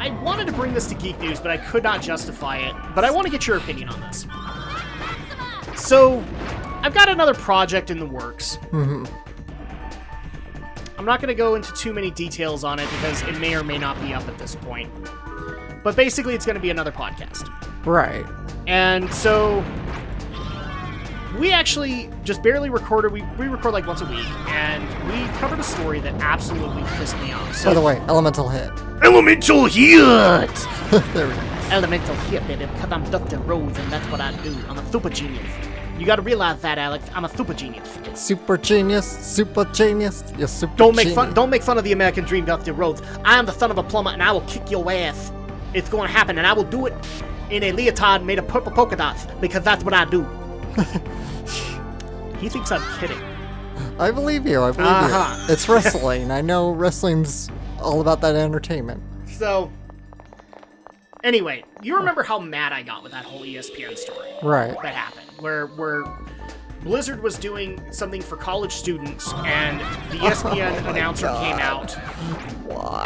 I wanted to bring this to Geek News, but I could not justify it. But I want to get your opinion on this. So, I've got another project in the works. Mm-hmm. I'm not going to go into too many details on it because it may or may not be up at this point. But basically, it's going to be another podcast. Right. And so, we actually just barely recorded. We record like once a week, and we covered a story that absolutely pissed me off. So, by the way, Elemental hit. Elemental hit! There we go. Elemental hit, baby, because I'm Dr. Rose, and that's what I do. I'm a super genius. You gotta realize that, Alex. I'm a super genius. Super genius, super genius. You're super Don't make genius. fun of the American dream, Dr. Rhodes. I am the son of a plumber, and I will kick your ass. It's going to happen, and I will do it in a leotard made of purple polka dots, because that's what I do. He thinks I'm kidding. I believe you. I believe you. It's wrestling. I know wrestling's all about that entertainment. So, anyway, you remember how mad I got with that whole ESPN story? Right. That happened, where Blizzard was doing something for college students, and the ESPN announcer came out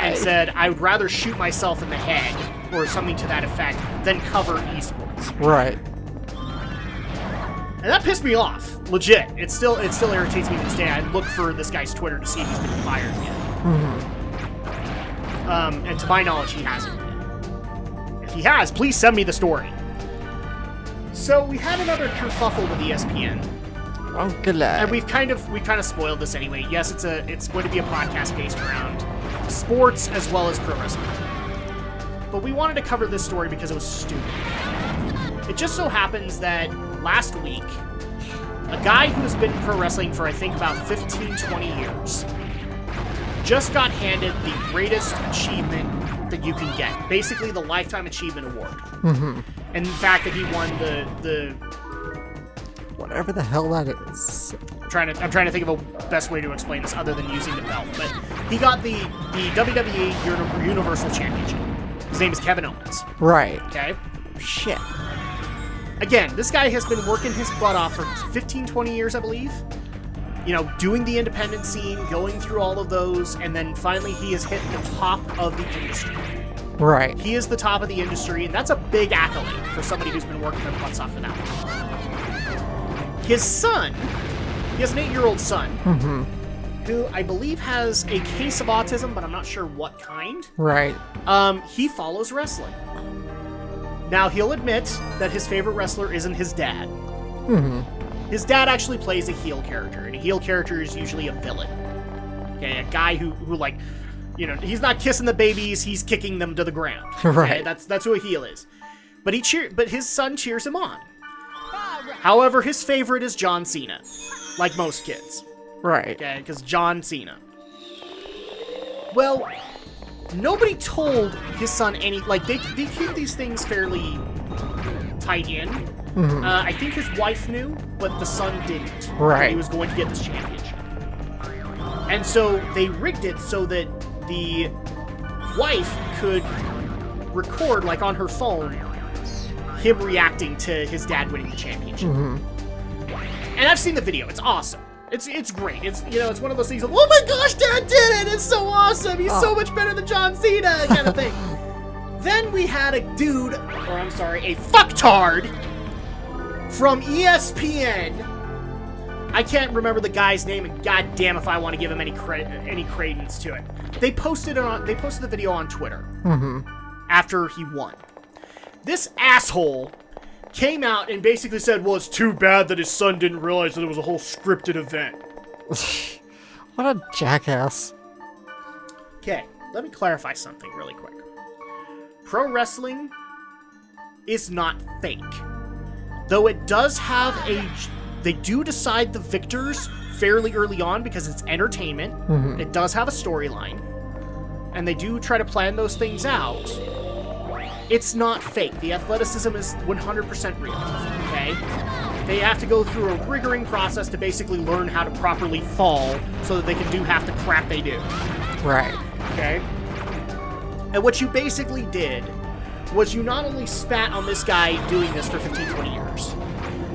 and said, I would rather shoot myself in the head, or something to that effect, than cover esports. Right. And that pissed me off. Legit. It still irritates me to this day. I look for this guy's Twitter to see if he's been fired yet. Mm-hmm. And to my knowledge, he hasn't been. If he has, please send me the story. So we had another kerfuffle with ESPN. And we kind of spoiled this anyway. Yes, it's going to be a podcast based around sports as well as pro wrestling. But we wanted to cover this story because it was stupid. It just so happens that last week, a guy who's been in pro wrestling for I think about 15, 20 years just got handed the greatest achievement that you can get. Basically the Lifetime Achievement Award. Mm-hmm. And the fact that he won the whatever the hell that is. I'm trying to think of a best way to explain this other than using the belt. But he got the WWE Universal Championship. His name is Kevin Owens. Right. Okay? Shit. Again, this guy has been working his butt off for 15, 20 years, I believe. You know, doing the independent scene, going through all of those, and then finally he has hit the top of the industry. Right. He is the top of the industry, and that's a big accolade for somebody who's been working their butts off for that long. His son, he has an 8-year-old son, who I believe has a case of autism, but I'm not sure what kind. Right. He follows wrestling. Now, he'll admit that his favorite wrestler isn't his dad. Mm-hmm. His dad actually plays a heel character, and a heel character is usually a villain. Okay, a guy who like, you know, he's not kissing the babies, he's kicking them to the ground. Okay? Right. That's who a heel is. But his son cheers him on. However, his favorite is John Cena, like most kids. Right. Okay, because John Cena. Well, nobody told his son any, like, they keep these things fairly tight in. Mm-hmm. I think his wife knew, but the son didn't. Right. He was going to get this championship. And so they rigged it so that the wife could record, like on her phone, him reacting to his dad winning the championship. Mm-hmm. And I've seen the video. It's awesome. It's great. It's, you know, it's one of those things of, oh my gosh, Dad did it! It's so awesome! He's so much better than John Cena! Kind of thing. Then we had a dude, or I'm sorry, a fucktard from ESPN. I can't remember the guy's name, and goddamn if I want to give him any credence to it. They posted the video on Twitter after he won. This asshole came out and basically said, well, it's too bad that his son didn't realize that it was a whole scripted event. What a jackass. Okay, let me clarify something really quick. Pro wrestling is not fake. Though it does have they do decide the victors fairly early on because it's entertainment. Mm-hmm. It does have a storyline. And they do try to plan those things out. It's not fake. The athleticism is 100% real, okay? They have to go through a rigoring process to basically learn how to properly fall so that they can do half the crap they do. Right. Okay? And what you basically did was you not only spat on this guy doing this for 15, 20 years,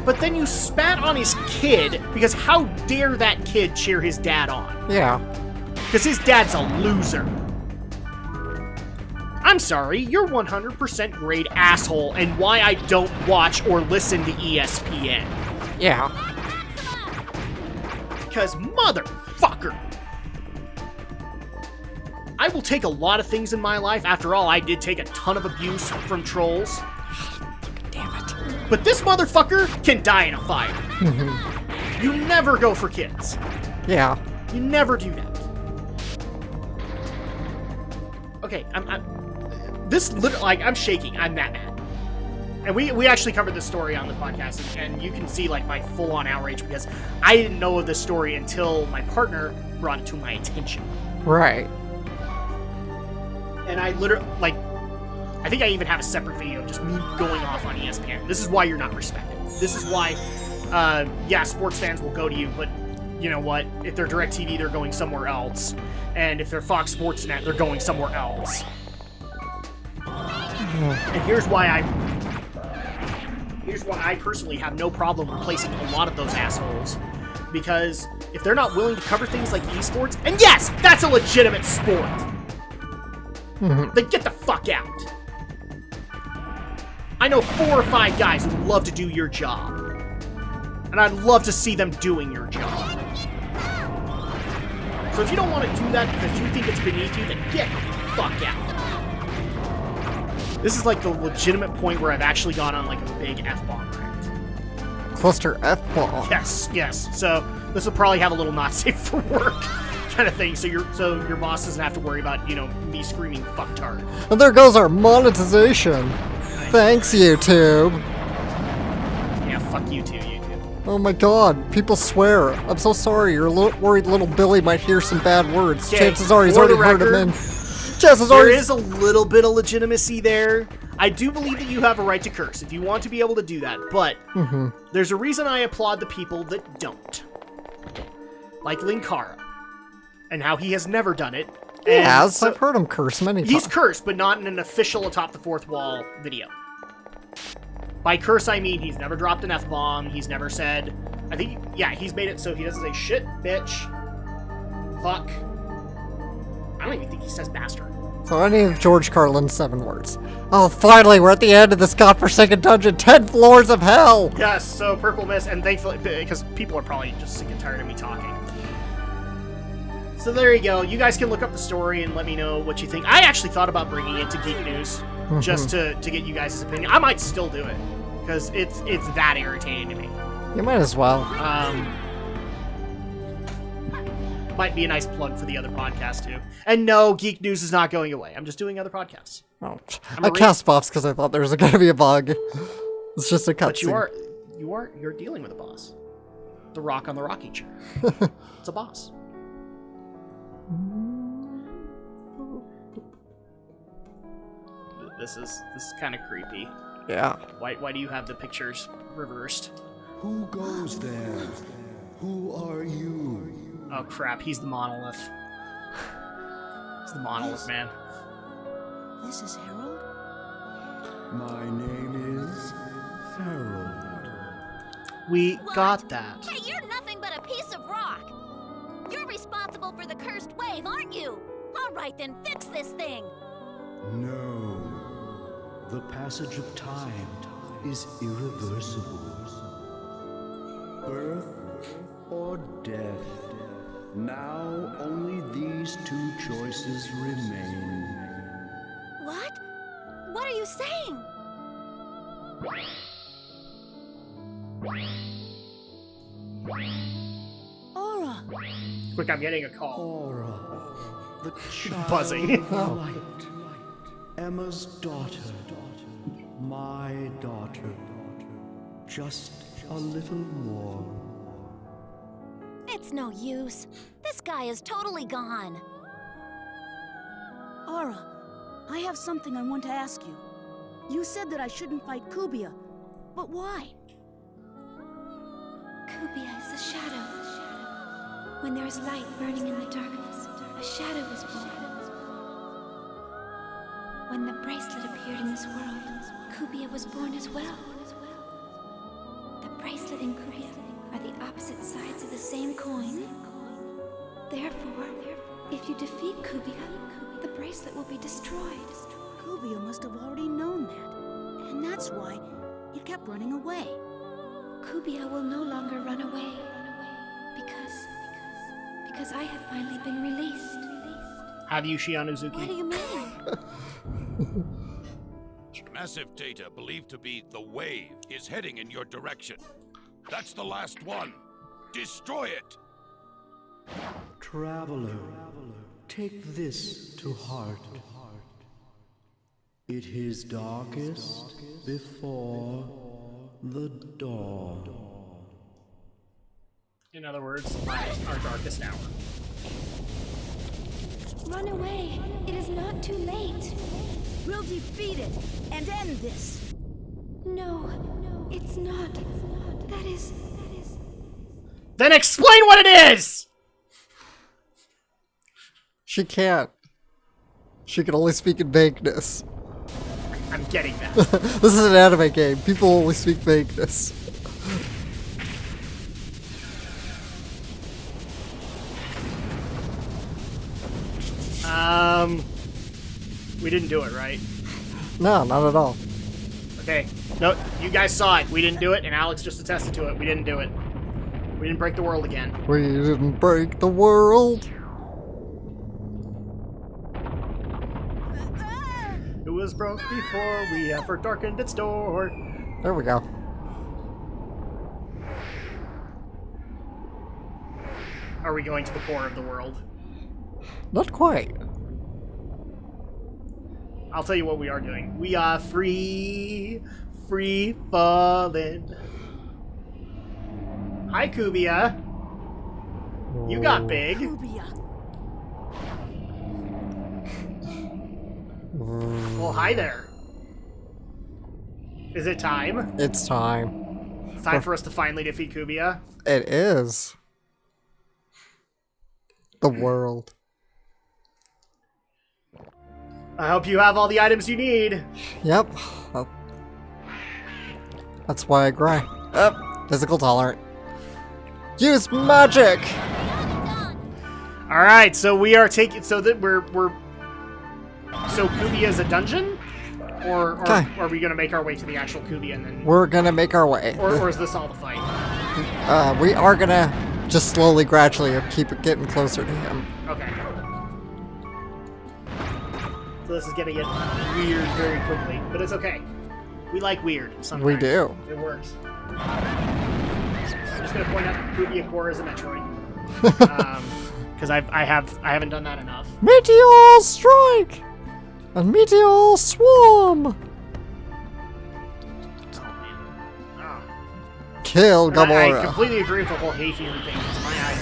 but then you spat on his kid, because how dare that kid cheer his dad on? Yeah. Because his dad's a loser. I'm sorry, you're 100% grade asshole, and why I don't watch or listen to ESPN. Yeah. Because motherfucker. I will take a lot of things in my life. After all, I did take a ton of abuse from trolls. Damn it. But this motherfucker can die in a fire. You never go for kids. Yeah. You never do that. Okay, I'm shaking. I'm that mad. And we actually covered this story on the podcast, and you can see like my full-on outrage because I didn't know of this story until my partner brought it to my attention. Right. And I literally, like, I think I even have a separate video of just me going off on ESPN. This is why you're not respected. This is why, yeah, sports fans will go to you, but you know what? If they're DirecTV, they're going somewhere else. And if they're Fox Sports Net, they're going somewhere else. And here's why I personally have no problem replacing a lot of those assholes. Because if they're not willing to cover things like esports, and yes, that's a legitimate sport, then get the fuck out. I know 4 or 5 guys who would love to do your job. And I'd love to see them doing your job. So if you don't want to do that because you think it's beneath you, then get the fuck out. This is like the legitimate point where I've actually gone on like a big F-bomb rant. Cluster F-bomb. Yes. So this will probably have a little not safe for work kind of thing. So your boss doesn't have to worry about, you know, me screaming fucktard. And there goes our monetization. Thanks, YouTube. Yeah, fuck you too, YouTube. Oh my god, people swear. I'm so sorry, you're worried little Billy might hear some bad words. Okay, chances are he's already heard them in. There is a little bit of legitimacy there. I do believe that you have a right to curse if you want to be able to do that, but there's a reason I applaud the people that don't. Like Linkara, and how he has never done it. He has, so I've heard him curse many times. He's cursed, but not in an official Atop the Fourth Wall video. By curse, I mean he's never dropped an F-bomb, he's never said... I think, yeah, he's made it so he doesn't say shit, bitch, fuck. I don't even think he says bastard. So any of George Carlin's 7 words. Oh, finally, we're at the end of this godforsaken dungeon. 10 floors of hell! Yes, so Purple Mist, and thankfully, because people are probably just sick and tired of me talking. So there you go. You guys can look up the story and let me know what you think. I actually thought about bringing it to Geek News just to get you guys' opinion. I might still do it because it's that irritating to me. You might as well. Might be a nice plug for the other podcast too. And no, Geek News is not going away. I'm just doing other podcasts. Oh, I cast boss because I thought there was going to be a bug. It's just a cutscene. But you're dealing with a boss. The rock on the rocking chair. It's a boss. This is kind of creepy. Yeah. Why do you have the pictures reversed? Who goes there? Who are you? Oh crap, he's the monolith. He's the monolith, man. This is Harald? My name is Harald. We got that. Hey, you're nothing but a piece of rock. You're responsible for the cursed wave, aren't you? All right, then fix this thing. No. The passage of time is irreversible. Birth or death. Now only these 2 choices remain. What? What are you saying? Aura. Quick, I'm getting a call. Aura, the child Buzzing. of light. Emma's daughter. My daughter. Just a little more. It's no use. This guy is totally gone. Aura, I have something I want to ask you. You said that I shouldn't fight Cubia, but why? Cubia is a shadow. When there is light burning in the darkness, a shadow is born. When the bracelet appeared in this world, Cubia was born as well. The bracelet and Cubia are the opposite sides of the same coin. Therefore, if you defeat Cubia, the bracelet will be destroyed. Cubia must have already known that. And that's why it kept running away. Cubia will no longer run away. Because I have finally been released. Have you, Shianuzuki? What do you mean? Massive data believed to be the wave is heading in your direction. That's the last one. Destroy it! Traveler, take this to heart. It is darkest before the dawn. In other words, our darkest hour. Run away. It is not too late. We'll defeat it and end this. No, it's not. That is... Then explain what it is! She can't. She can only speak in vagueness. I'm getting that. This is an anime game. People only speak vagueness. We didn't do it, right? No, not at all. Okay. No, you guys saw it. We didn't do it, and Alex just attested to it. We didn't do it. We didn't break the world again. We didn't break the world. It was broke before we ever darkened its door. There we go. Are we going to the core of the world? Not quite. I'll tell you what we are doing. We are free falling. Hi, Cubia. You got big. Cubia. Well, hi there. Is it time? It's time. It's time for us to finally defeat Cubia. It is. The world. I hope you have all the items you need. Yep. Oh. That's why I grind. Physical tolerant. Use magic! Alright, so we are taking... So that we're... So Cubia is a dungeon? Or are we going to make our way to the actual Cubia and then... We're gonna make our way. Or is this all the fight? We are gonna just slowly, gradually keep getting closer to him. Okay. So this is gonna get weird very quickly, but it's okay. We like weird sometimes. We do. It works. I'm just gonna point out that Cubia Core is a Metroid. Because I haven't done that enough. Meteor strike! And meteor swarm! Kill I Gamora. completely agree with the whole hay fever thing. Because my eyes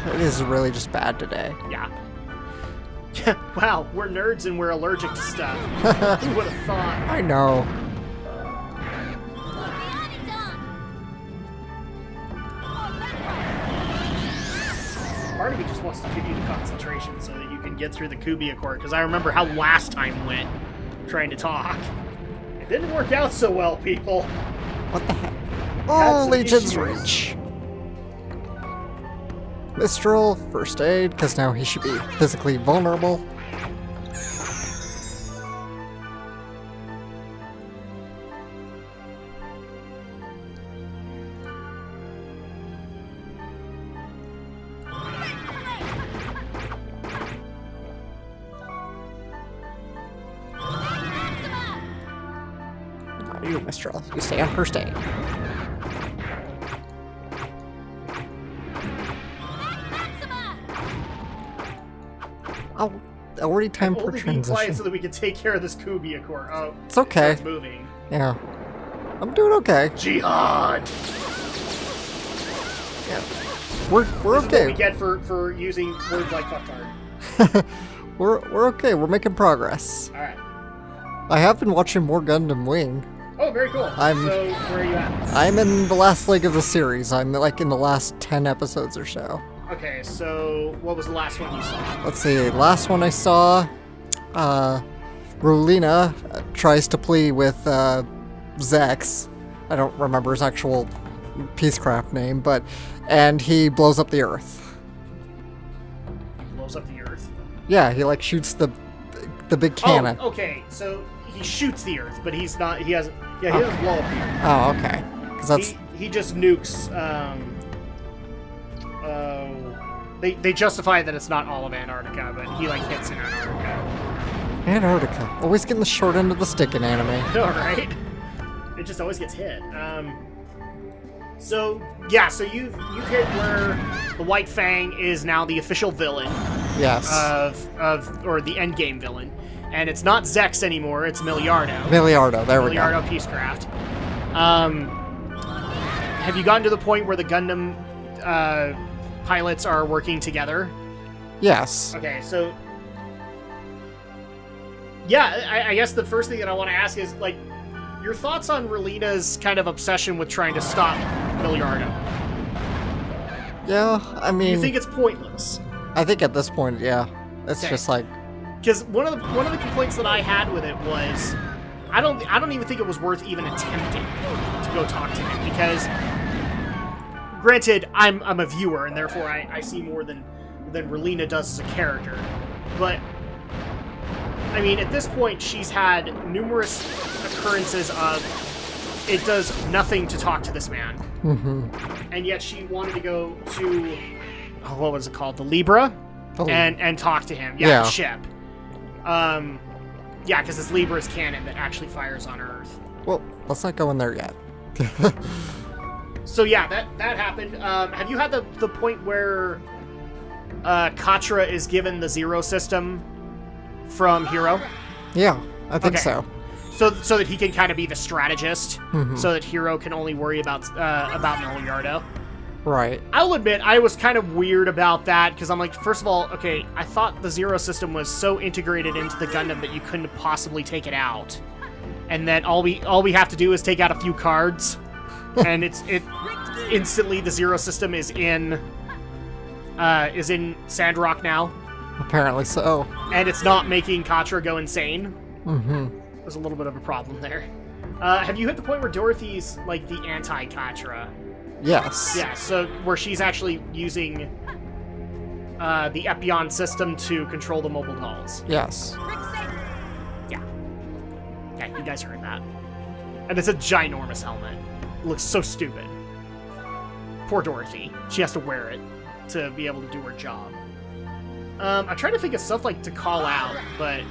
are... It is really just bad today. Yeah. Wow, we're nerds and we're allergic to stuff. Who would have thought? I know. Part of me just wants to give you the concentration so that you can get through the Cubia Core, because I remember how last time went trying to talk. It didn't work out so well, people. What the heck? Had Oh, some Legion's issues. Reach. Mistral, first aid, because now he should be physically vulnerable. Not you, Mistral. You stay on first aid. Oh, already time for Only be quiet transition. so that we can take care of this Cubia Core. Oh, It's okay. It's moving. Yeah. I'm doing okay. Jihad! Yeah. We're This is what we okay. get for using words like fucktard. We're okay. We're making progress. Alright. I have been watching more Gundam Wing. Oh, very cool. So, where are you at? I'm in the last leg of the series. I'm like in the last 10 episodes or so. Okay, so what was the last one you saw? Let's see. Last one I saw, Rulina tries to plea with Zex. I don't remember his actual Peacecraft name, and he blows up the Earth. Blows up the Earth. Yeah, he like shoots the the big cannon. Oh, okay. So he shoots the Earth, but he's not. He hasn't. Yeah, he doesn't blow up the Earth. Oh, okay. Because that's He just nukes. They justify that it's not all of Antarctica, but he like hits in Antarctica. Antarctica. Always getting the short end of the stick in anime. All right. It just always gets hit. So yeah, so you've hit where the White Fang is now the official villain. Yes. Or the endgame villain, and it's not Zex anymore. It's Milliardo. Milliardo. There we go. Milliardo Peacecraft. Have you gotten to the point where the Gundam pilots are working together? Yes. Okay, so yeah, I guess the first thing that I want to ask is like your thoughts on Relina's kind of obsession with trying to stop Milliardo. Yeah, I mean, You think it's pointless? I think at this point, yeah, it's Okay. just like, Because one of the complaints that I had with it was I don't even think it was worth even attempting to go talk to him, because granted I'm a viewer and therefore I see more than Relina does as a character, but I mean at this point she's had numerous occurrences of it does nothing to talk to this man, and yet she wanted to go to what was it called, the Libra, and talk to him. Yeah. The ship. Yeah, because it's Libra's cannon that actually fires on Earth. well, let's not go in there yet. So yeah, that happened. Have you had the point where Katra is given the Zero system from Hero? Yeah, I think Okay. so. So that he can kind of be the strategist, so that Hero can only worry about Milliardo. Right. I'll admit, I was kind of weird about that, because I'm like, first of all, okay, I thought the Zero system was so integrated into the Gundam that you couldn't possibly take it out, and that all we have to do is take out a few cards, and it instantly the Zero system is in Sandrock now, Apparently so. and it's not making Katra go insane. There's a little bit of a problem there. Have you hit the point where Dorothy's like the anti-Katra? Yes. Yeah, so where she's actually using the Epion system to control the mobile dolls. Yes. Yeah. Yeah, you guys heard that. And it's a ginormous helmet. It looks so stupid. Poor Dorothy. She has to wear it to be able to do her job. I'm trying to think of stuff like to call out, but...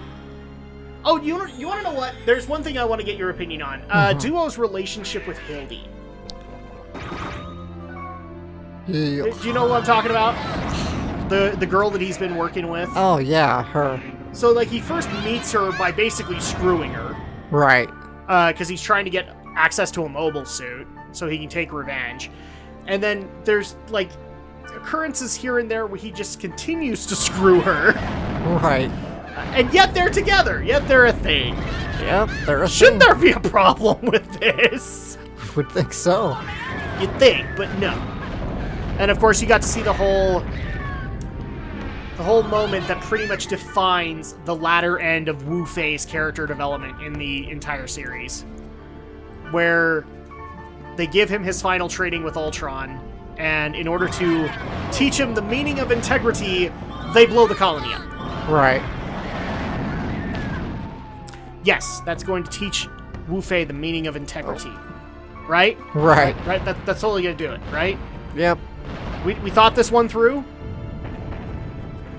Oh, you want to know what? There's one thing I want to get your opinion on. Duo's relationship with Hildy. Yeah. Do you know what I'm talking about? The girl that he's been working with? Oh, yeah, her. So, like, he first meets her by basically screwing her. Right. Because he's trying to get access to a mobile suit so he can take revenge. And then there's, like, occurrences here and there where he just continues to screw her. Right. And yet they're together. Yet they're a thing. Yep, there is. Shouldn't there be a problem with this? I would think so. You'd think, but no. And of course, you got to see the whole moment that pretty much defines the latter end of Wu Fei's character development in the entire series, where they give him his final training with Ultron, and in order to teach him the meaning of integrity, they blow the colony up. Right. Yes, that's going to teach Wu Fei the meaning of integrity. Right? Right. Right? That's totally going to do it, right? Yep. We thought this one through?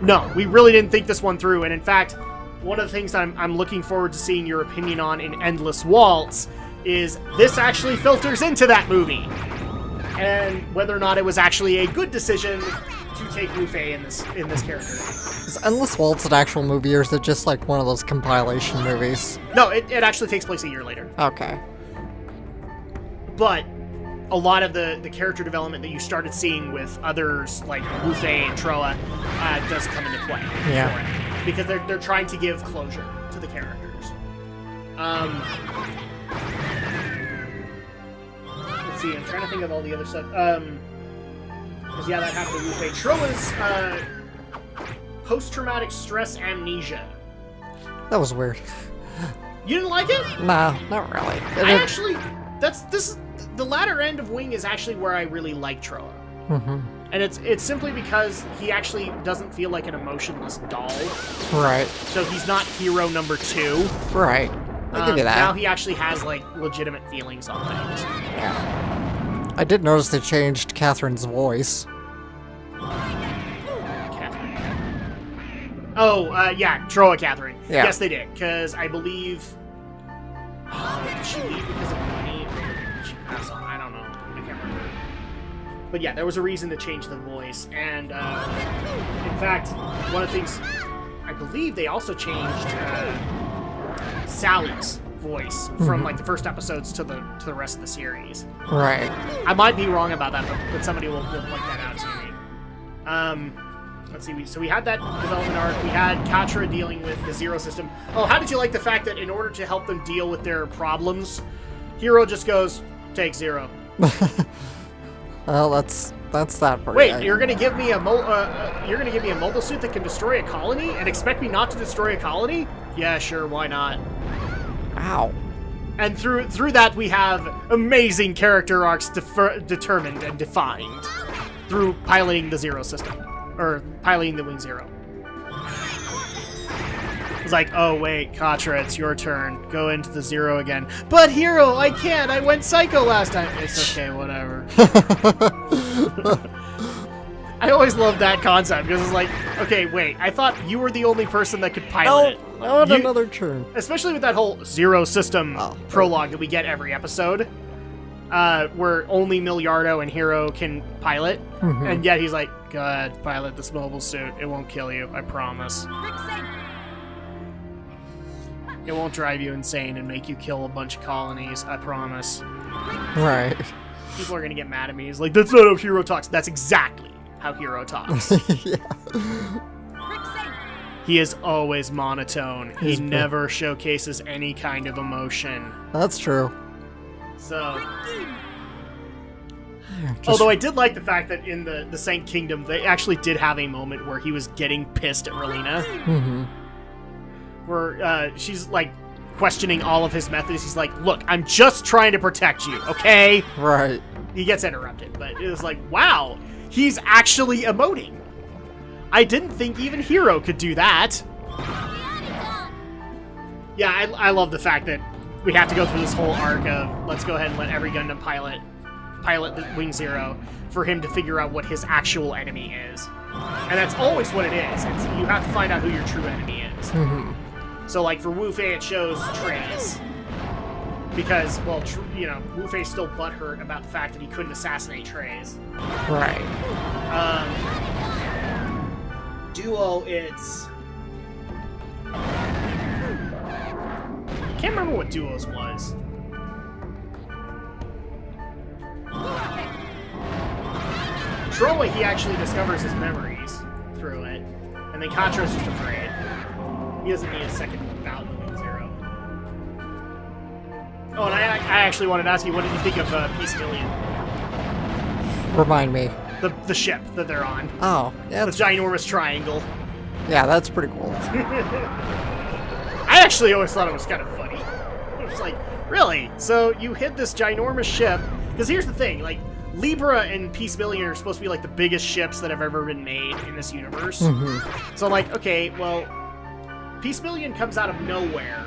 No, we really didn't think this one through. And in fact, one of the things I'm looking forward to seeing your opinion on in Endless Waltz is this actually filters into that movie. And whether or not it was actually a good decision to take Wu Fei in this character. Is Endless Waltz an actual movie, or is it just like one of those compilation movies? No, it actually takes place a year later. Okay. But a lot of the character development that you started seeing with others like Wu Fei and Troa does come into play. Yeah. For it, because they're trying to give closure to the characters. Let's see, I'm trying to think of all the other stuff. Because yeah, that happened to Wu Fei. Troa's post-traumatic stress amnesia. That was weird. You didn't like it? Nah, not really. The latter end of Wing is actually where I really like Troa. And it's simply because he actually doesn't feel like an emotionless doll. Right. So he's not hero number 2. Right. I'll give you that. Now he actually has, like, legitimate feelings on things. Yeah. I did notice they changed Catherine's voice. Catherine. Oh, yeah, Troa Catherine. Yeah. Yes, they did, because I believe... did she leave because of money? Or did she pass on? I don't know. I can't remember. But yeah, there was a reason to change the voice. And, in fact, one of the things... I believe they also changed Sally's voice from like the first episodes to the rest of the series. Right. I might be wrong about that, but somebody will point that out to me. Let's see. So we had that development arc. We had Katra dealing with the Zero system. Oh, how did you like the fact that in order to help them deal with their problems, Hero just goes, "Take Zero." Well, that's that for Wait, you. you're gonna give me a mobile suit that can destroy a colony and expect me not to destroy a colony? Yeah, sure, why not? Ow. And through that we have amazing character arcs determined and defined through piloting the Zero system, or piloting the Wing Zero. It's like, oh wait, Katra, it's your turn. Go into the Zero again. But Hero, I can't. I went psycho last time. It's okay, whatever. I always love that concept because it's like, okay, wait, I thought you were the only person that could pilot it. I want another turn. Especially with that whole Zero system prologue that we get every episode, where only Milliardo and Hero can pilot, and yet he's like, go ahead, pilot this mobile suit. It won't kill you, I promise. It won't drive you insane and make you kill a bunch of colonies, I promise. Right. People are gonna get mad at me. He's like, that's not how Hero talks. That's exactly how Hero talks. Yeah. He is always monotone. He never showcases any kind of emotion. That's true. So... Although I did like the fact that in the Saint Kingdom, they actually did have a moment where he was getting pissed at Relina. Where she's, like, questioning all of his methods. He's like, look, I'm just trying to protect you, okay? Right. He gets interrupted, but it was like, wow, he's actually emoting. I didn't think even Hero could do that. Yeah, I love the fact that we have to go through this whole arc of let's go ahead and let every Gundam pilot the Wing Zero for him to figure out what his actual enemy is. And that's always what it is. You have to find out who your true enemy is. So, like, for Wu Fei, it shows Treize. Because, well, Wu Fei's still butthurt about the fact that he couldn't assassinate Treize. Right. Duo, it's... I can't remember what Duo's was. Troa, he actually discovers his memories through it. And then Katra's just afraid. He doesn't need a second bout in Wing Zero. Oh, and I actually wanted to ask you, what did you think of Peace Million? Remind me. The ship that they're on. Oh, yeah. The ginormous triangle. Yeah, that's pretty cool. I actually always thought it was kind of funny. It was like, really? So you hit this ginormous ship? Because here's the thing, like, Libra and Peace Million are supposed to be like the biggest ships that have ever been made in this universe. So I'm like, okay, well, Peace Million comes out of nowhere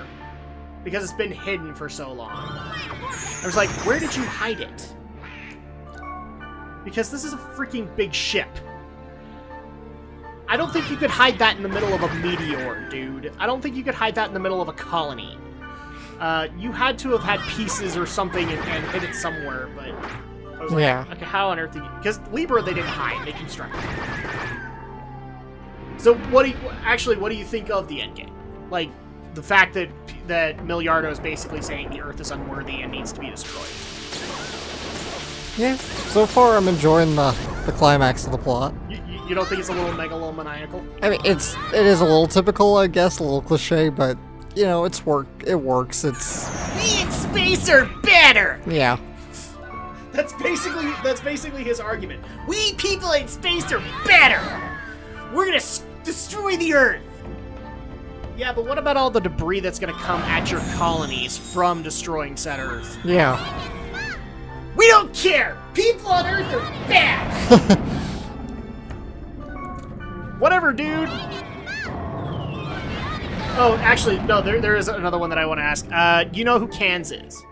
because it's been hidden for so long. I was like, where did you hide it? Because this is a freaking big ship. I don't think you could hide that in the middle of a meteor, dude. I don't think you could hide that in the middle of a colony. You had to have had pieces or something and hid it somewhere, but I was like, okay, how on earth did you... Because Libra, they didn't hide, they constructed it. So what do you think of the endgame? Like, the fact that Milliardo is basically saying the Earth is unworthy and needs to be destroyed. Yeah, so far I'm enjoying the climax of the plot. You don't think it's a little megalomaniacal? I mean, it is a little typical, I guess, a little cliche, but, you know, it works, We in space are better! Yeah. That's basically his argument. We people in space are better! We're gonna destroy the Earth! Yeah, but what about all the debris that's gonna come at your colonies from destroying said Earth? Yeah. We don't care! People on Earth are bad! Whatever, dude. Oh, actually, no, there is another one that I want to ask. You know who Cans is?